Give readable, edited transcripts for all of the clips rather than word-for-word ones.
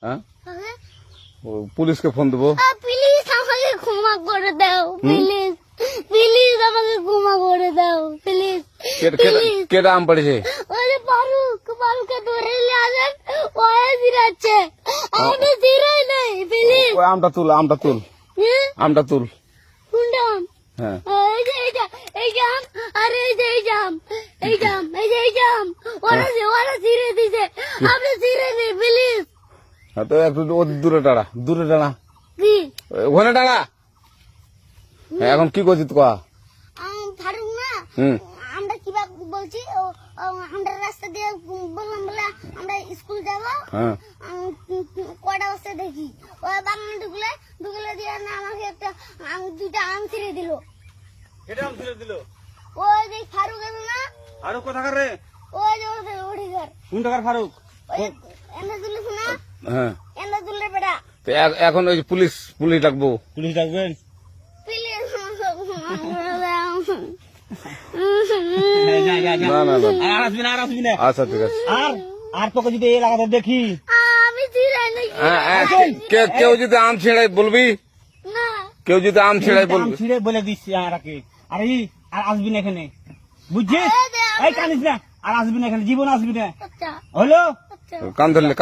হ্যাঁ পুলিশকে ফোন দেবো। প্লিজ আমাকে ক্ষমা করে দাও, প্লিজ প্লিজ আমাকে ক্ষমা করে দাও, প্লিজ প্লিজ। কেটা আম পড়েছে? ওই যে ফারুককে ধরে নিয়ে আসেন, ওয়ে জিরাচ্ছে, আমি জিরাই নাই, প্লিজ। ওই আমটা তুল, আমটা তুল, আমটা তুল। কোনটা আম? হ্যাঁ এই যে এই যে আম, আরে এই যে এই যে আম, এই যে আম, এই যে এই যে আম, ওরা জিরে দিছে, আপনি জিরে নেই, প্লিজ। তো একটু দূরে দাঁড়া, দূরে দাঁড়া, কি ওখানে দাঁড়া। এখন কি করছিস তো? ফারুক না, হুম আমরা কিভাবে বলছি, আমরা রাস্তা দিয়ে বললাম বলে আমরা স্কুল যাবো, হ্যাঁ কয়টা বস্তা দেখি ওই বাগানে ঢুকলে দিয়ে না আমাকে একটা দুইটা আম ছিঁড়ে দিল। কেটা আম ছিঁড়ে দিল? ওই যে ফারুক আছে না, ফারুক কোথাকার রে? ওই যে ওড়িঘর, কোন টাকার ফারুক? ওই এনে তুলিস না, হ্যাঁ এনে তুললে বেটা, তো এখন ওই পুলিশ ডাকবো। পুলিশ ডাকবেন? প্লিজ না না না, আচ্ছা ঠিক আছে। আর তোকে যদি এই এলাকাতে দেখি, আমি ছিঁড়াই নাকি কেউ যদি আম ছিঁড়াই বলবি, না, কেউ যদি আম ছিঁড়াই আম বলবি। ছিঁড়ে বলে দিচ্ছি আর আসবি না এখানে, বুঝছিস? এই কানিস না, আর আসবি না এখানে, জীবন আসবি না, আচ্ছা হলো? আচ্ছা, কান ধরলে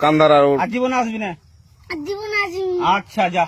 কান্দার আর আর জীবন আসবি না। জীবন আসি আচ্ছা যা।